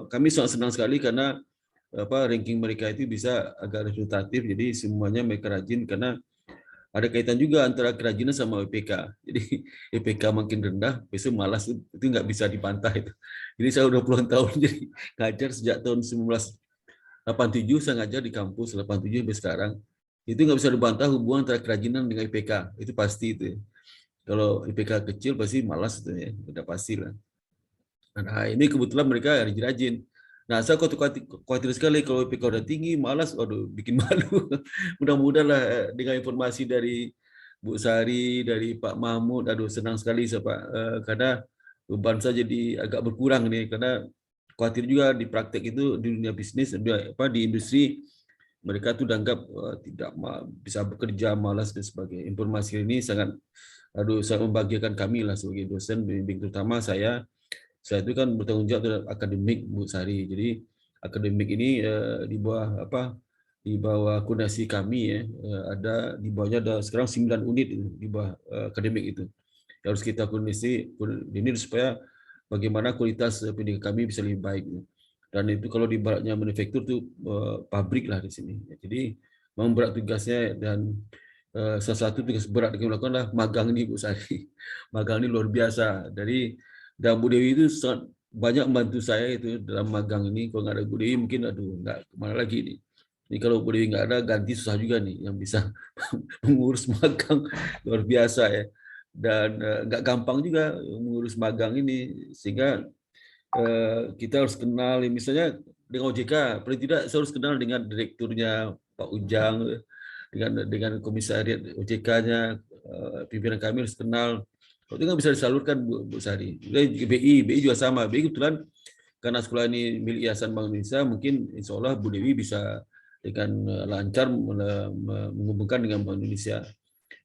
kami sangat senang sekali karena ranking mereka itu bisa agak resultatif, jadi semuanya mereka rajin karena ada kaitan juga antara kerajinan sama EPK. Jadi EPK makin rendah, besok malas itu nggak bisa dibantah itu. Jadi saya udah puluhan tahun jadi ngajar sejak tahun 1987 saya ngajar di kampus 87 sampai sekarang. Itu nggak bisa dibantah hubungan antara kerajinan dengan EPK, itu pasti itu. Kalau EPK kecil pasti malas itu ya, udah pasti lah. Nah ini kebetulan mereka rajin-rajin. Nah, saya khawatir sekali kalau IPK udah tinggi, malas, aduh, bikin malu. Mudah-mudahan lah dengan informasi dari Bu Sari, dari Pak Mahmud, aduh, senang sekali saya Pak, karena beban saya jadi agak berkurang nih, karena khawatir juga di praktek itu di dunia bisnis, di industri, mereka tuh dianggap tidak bisa bekerja, malas dan sebagainya. Informasi ini sangat, membahagiakan kami lah sebagai dosen bimbing, terutama saya itu kan bertanggung jawab terhadap akademik Bu Sari. Jadi akademik ini di bawah koordinasi kami ya, ada di bawahnya ada sekarang 9 unit di bawah akademik itu. Harus kita koordinasi ini supaya bagaimana kualitas pendidikan kami bisa lebih baik. Dan itu kalau di baratnya manufaktur itu pabrik lah di sini. Jadi memang berat tugasnya, dan salah satu tugas berat yang dilakukan adalah magang ini Bu Sari. Magang ini luar biasa. Dan Bu Dewi itu sangat banyak membantu saya itu dalam magang ini. Kalau nggak ada Bu Dewi mungkin nggak kemana lagi nih. Ini kalau Bu Dewi nggak ada, ganti susah juga nih yang bisa mengurus magang, luar biasa ya. Dan nggak gampang juga mengurus magang ini, sehingga kita harus kenal, misalnya dengan OJK, paling tidak saya harus kenal dengan direkturnya Pak Ujang, dengan komisariat OJK-nya, pimpinan kami harus kenal. Kalau itu nggak bisa disalurkan Bu Sari. BI juga sama. BI kebetulan karena sekolah ini milik Yayasan Bank Indonesia, mungkin insya Allah Bu Dewi bisa dengan lancar menghubungkan dengan Bank Indonesia.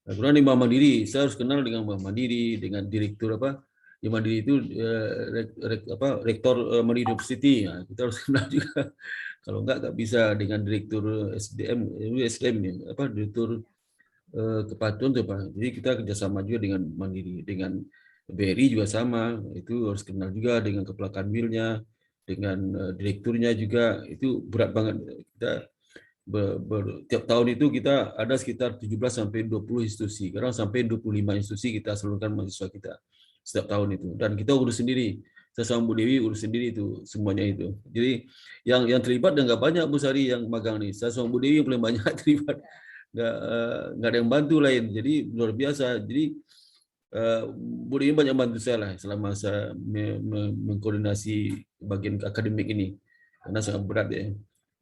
Kemudian di Bank Mandiri, saya harus kenal dengan Bank Mandiri, dengan direktur di Mandiri itu rektor Mandiri University. Nah, kita harus kenal juga. Kalau nggak bisa dengan direktur SDM direktur kepatuhan tuh Pak. Jadi kita kerjasama juga dengan Mandiri, dengan BRI juga sama. Itu harus kenal juga dengan kepala kanwilnya, dengan direkturnya juga. Itu berat banget. Kita tiap tahun itu kita ada sekitar 17 sampai 20 institusi. Kadang sampai 25 institusi kita salurkan mahasiswa kita setiap tahun itu. Dan kita urus sendiri. Saya sama Bu Dewi urus sendiri itu semuanya itu. Jadi yang terlibat dan nggak banyak Bu Sari yang magang nih. Saya sama Bu Dewi yang paling banyak terlibat. Nggak ada yang bantu lain, jadi luar biasa. Jadi Bu Dewi banyak bantu saya lah selama saya mengkoordinasi bagian akademik ini, karena sangat berat ya.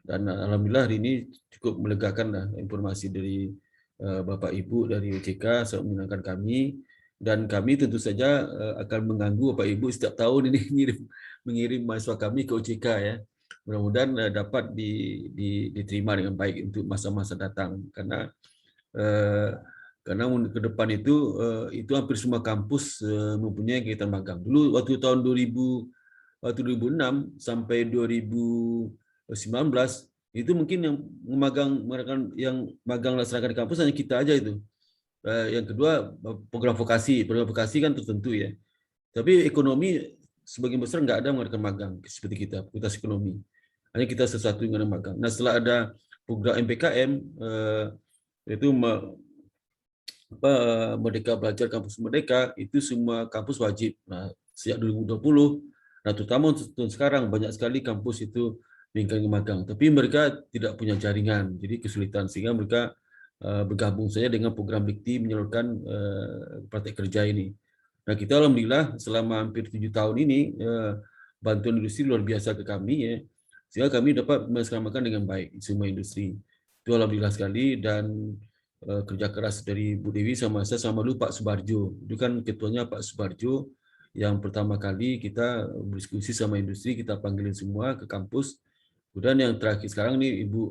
Dan alhamdulillah hari ini cukup melegakan lah informasi dari Bapak Ibu dari OJK, sangat menyenangkan kami, dan kami tentu saja akan mengganggu Bapak Ibu setiap tahun ini mengirim mahasiswa kami ke OJK ya. Mudah-mudahan dapat diterima dengan baik untuk masa-masa datang, karena ke depan itu hampir semua kampus mempunyai kegiatan magang. Dulu waktu tahun 2006 sampai 2019 itu mungkin yang magang laksanakan di kampus hanya kita aja itu. Yang kedua program vokasi kan tertentu ya. Tapi ekonomi sebagian besar nggak ada mengadakan magang seperti kita, fakultas ekonomi. hanya kita sesuatu yang magang. Nah, setelah ada program MPKM, itu Merdeka Belajar Kampus Merdeka, itu semua kampus wajib. Nah, sejak 2020, nah terutama untuk sekarang banyak sekali kampus itu menginginkan magang, tapi mereka tidak punya jaringan, jadi kesulitan, sehingga mereka bergabung saja dengan program Dikti menyalurkan praktek kerja ini. Nah, kita alhamdulillah selama hampir 7 tahun ini bantuan industri luar biasa ke kami, ya, sehingga kami dapat mengamalkan dengan baik semua industri. Itu alhamdulillah sekali, dan kerja keras dari Bu Dewi sama saya sama dulu Pak Subarjo. Itu kan ketuanya Pak Subarjo, yang pertama kali kita berdiskusi sama industri, kita panggilin semua ke kampus. Kemudian yang terakhir sekarang nih Ibu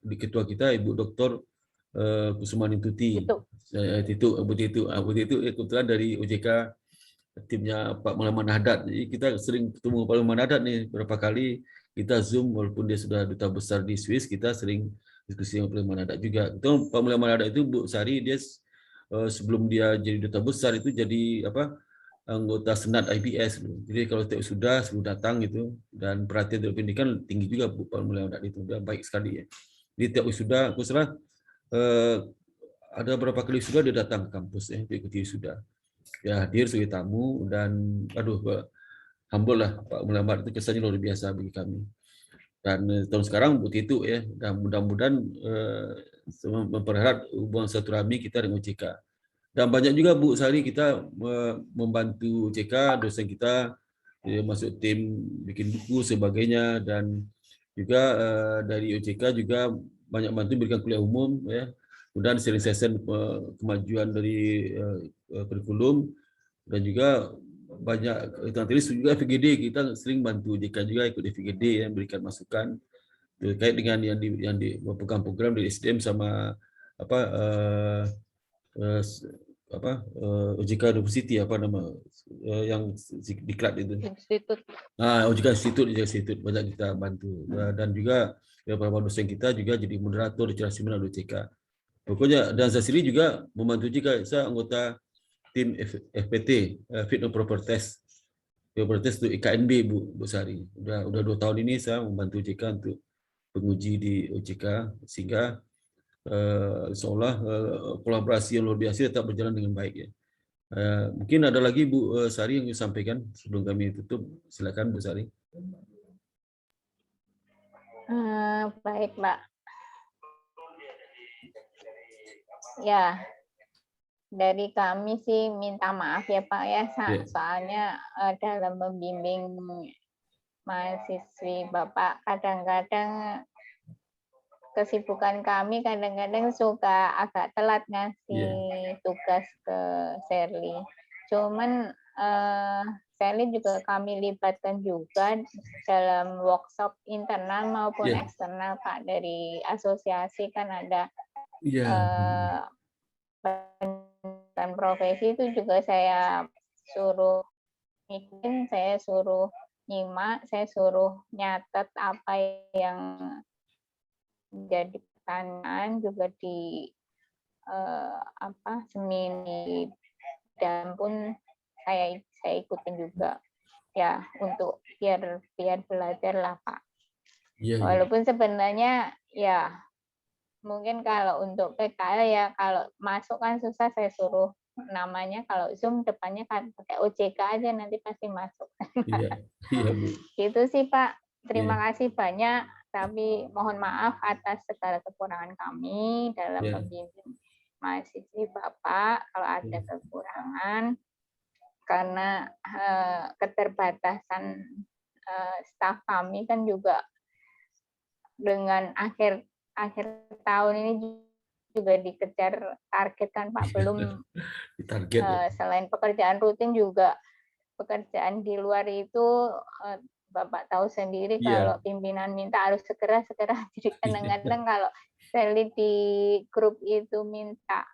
di ketua kita Ibu Dr. Kusumani Tuti. Bu Titu kebetulan dari OJK, timnya Pak Mulyaman Haddad. Jadi kita sering ketemu Pak Mulyaman Haddad nih, berapa kali kita Zoom, walaupun dia sudah duta besar di Swiss, kita sering diskusi dengan Pak Mulyaman Haddad juga. Itu Pak Mulyaman Haddad itu Bu Sari, dia sebelum dia jadi duta besar itu jadi anggota Senat IPS. Jadi kalau tiap sudah sebelum datang itu, dan perhatian dari pendidikan tinggi juga Bu Pak Mulyaman Haddad itu, dia baik sekali ya. Jadi tiap sudah aku salah ada beberapa kali sudah dia datang ke kampus ya, ikuti sudah. Ya, hadir sebagai tamu, dan humble lah Pak Mulyaman, itu kesannya luar biasa bagi kami. Dan tahun sekarang Bu Titu ya, dan mudah-mudahan memperharap hubungan silaturahmi kita dengan OJK. Dan banyak juga Bu Sari kita membantu OJK, dosen kita masuk tim bikin buku sebagainya, dan juga dari OJK juga banyak bantu berikan kuliah umum ya. Kemudian sharing session kemajuan dari kurikulum, dan juga banyak tulis juga FGD, kita sering bantu OJK juga ikut FGD ya, berikan masukan terkait dengan yang di program-program dari SDM sama OJK University, apa nama yang diklat itu. Institut. OJK Institut banyak kita bantu, dan juga beberapa dosen kita juga jadi moderator di acara seminar OJK. Pokoknya, dan saya sendiri juga membantu juga, saya anggota tim FPT, Fit and Proper Test. Proper Test untuk IKNB Bu Sari. Udah 2 tahun ini saya membantu OJK untuk penguji di OJK, sehingga insya Allah kolaborasi yang luar biasa tetap berjalan dengan baik ya. Mungkin ada lagi Bu Sari yang disampaikan sebelum kami tutup, silakan Bu Sari. Baik Pak. Ya, dari kami sih minta maaf ya Pak ya, soalnya dalam membimbing mahasiswi Bapak kadang-kadang kesibukan kami kadang-kadang suka agak telat ngasih tugas ke Sherly. Cuman Sherly juga kami libatkan juga dalam workshop internal maupun eksternal Pak, dari asosiasi kan ada dan profesi itu juga saya suruh bikin, saya suruh nyimak, saya suruh nyatet apa yang menjadi pertanyaan, juga di semini dan pun saya ikutin juga ya, untuk biar belajar lah Pak. Walaupun sebenarnya ya mungkin kalau untuk PKL ya, kalau masuk kan susah, saya suruh namanya kalau Zoom depannya kan pakai OJK aja, nanti pasti masuk. Gitu sih Pak. Terima kasih banyak, tapi mohon maaf atas segala kekurangan kami dalam membimbing mahasiswi Bapak kalau ada kekurangan, karena keterbatasan staf kami kan juga dengan akhir tahun ini juga dikejar target kan Pak, belum selain pekerjaan rutin juga pekerjaan di luar itu Bapak tahu sendiri kalau pimpinan minta harus segera, jadi kadang-kadang kalau saya lihat di grup itu minta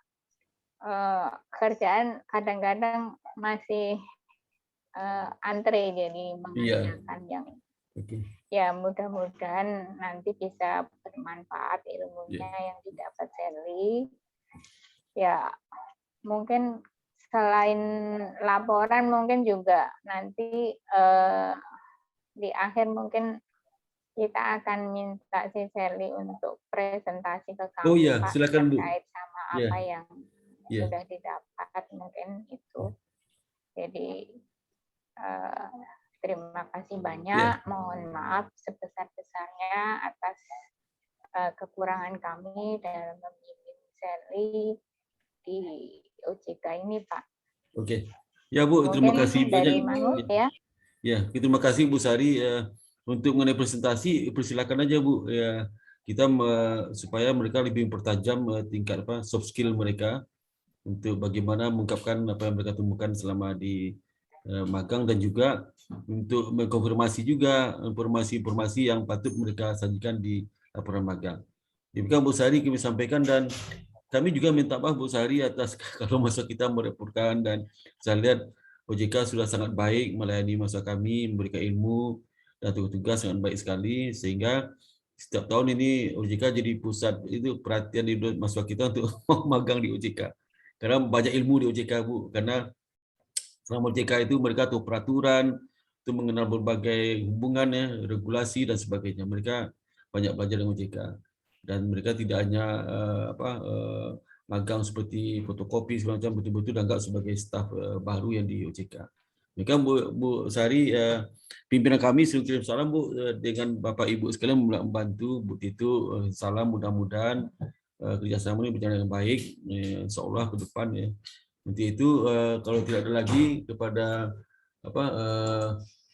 kerjaan kadang-kadang masih antre, jadi mengerjakan yang ya mudah-mudahan nanti bisa bermanfaat ilmunya yang didapat Sherly. Ya mungkin selain laporan mungkin juga nanti di akhir mungkin kita akan minta si Sherly untuk presentasi ke Oh kami, ya, Pak, silakan Bu. terkait sama Ya, apa yang ya. sudah didapat mungkin itu. Jadi terima kasih banyak. Mohon maaf sebesar-besarnya atas kekurangan kami dalam membimbing Sherly di OJK ini, Pak. Oke. Ya Bu, terima Mungkin kasih dari banyak. Mahmud ya. Ya, terima kasih Bu Sari. Untuk mengenai presentasi, persilakan aja Bu. Ya, kita supaya mereka lebih mempertajam tingkat soft skill mereka untuk bagaimana mengungkapkan apa yang mereka temukan selama di magang, dan juga untuk mengkonfirmasi juga informasi-informasi yang patut mereka sajikan di laporan magang. Demikian Bu Sari kami sampaikan, dan kami juga minta maaf Bu Sari atas kalau masa kita merepotkan, dan saya lihat OJK sudah sangat baik melayani masa kami, memberikan ilmu dan tugas sangat baik sekali, sehingga setiap tahun ini OJK jadi pusat itu perhatian di mahasiswa kita untuk magang di OJK. Karena banyak ilmu di OJK Bu, karena selama OJK itu mereka tahu peraturan, itu mengenal berbagai hubungan ya, regulasi dan sebagainya. Mereka banyak belajar dengan OJK, dan mereka tidak hanya magang seperti fotokopi segala macam, betul-betul dianggap sebagai staf baru yang di OJK. Mereka Bu Sari, pimpinan kami kirim salam Bu, dengan Bapak Ibu sekalian membantu Bu Titu, salam, mudah-mudahan kerjasama ini berjalan dengan baik, insya Allah ke depan ya. Nanti itu kalau tidak ada lagi kepada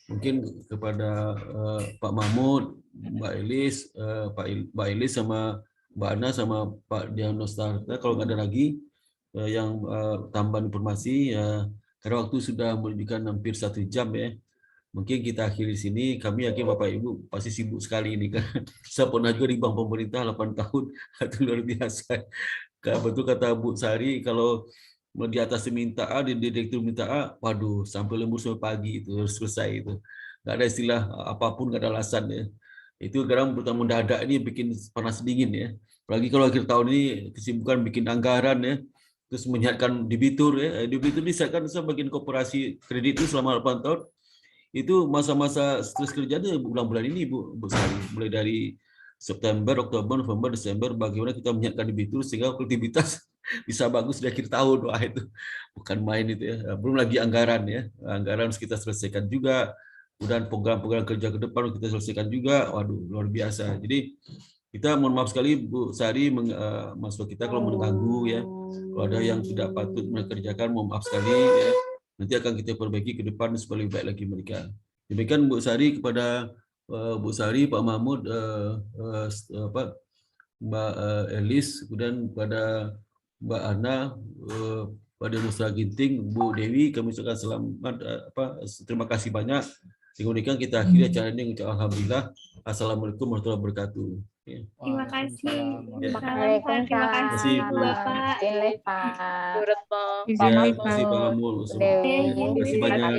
mungkin kepada Pak Mahmud, Mbak Elis, Mbak Elis sama Mbak Ana sama Pak Diagnostarta, kalau nggak ada lagi yang tambahan informasi karena waktu sudah menunjukkan hampir 1 jam ya. Mungkin kita akhiri di sini. Kami yakin Bapak Ibu pasti sibuk sekali ini kan. Saya pernah juga di bank pemerintah 8 tahun, itu luar biasa. Betul kata Bu Sari, kalau di atas minta A, di direktur minta A, waduh, sampai lembur sampai pagi itu harus selesai itu. Nggak ada istilah apapun, nggak ada alasan ya. Itu sekarang pertama mendadak ini bikin panas dingin ya. Apalagi kalau akhir tahun ini kesibukan bikin anggaran ya, terus menyiapkan debitur ya. Debitur disiapkan sebagian koperasi kredit itu selama 8 tahun. Itu masa-masa stres kerjanya bulan-bulan ini Bu Sari, mulai dari September, Oktober, November, Desember, bagaimana kita menyiapkan debitur sehingga produktivitas bisa bagus di akhir tahun. Wah, itu bukan main itu ya. Belum lagi anggaran ya, anggaran harus kita selesaikan juga, kemudian program-program kerja ke depan kita selesaikan juga. Waduh, luar biasa. Jadi kita mohon maaf sekali Bu Sari, mahasiswa kita kalau mengganggu ya, kalau ada yang tidak patut mereka kerjakan, mohon maaf sekali ya. Nanti akan kita perbaiki ke depan supaya lebih baik lagi mereka. Demikian Bu Sari, kepada Bu Sari, Pak Mahmud, Mbak Elis, kemudian pada Mbak Ana, pada Nusa Ginting, Bu Dewi, kami ucapkan selamat, terima kasih banyak. Kemudian kita akhiri acara ini mengucapkan alhamdulillah. Assalamualaikum warahmatullahi wabarakatuh. Terima kasih. Waalaikumsalam. Terima kasih Bapak. Izin Pak. Ya, terima kasih Pak Mahmud. Terima kasih banyak.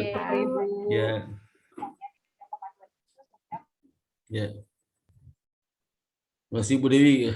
Ya. Ya. Terima kasih Bu Dewi.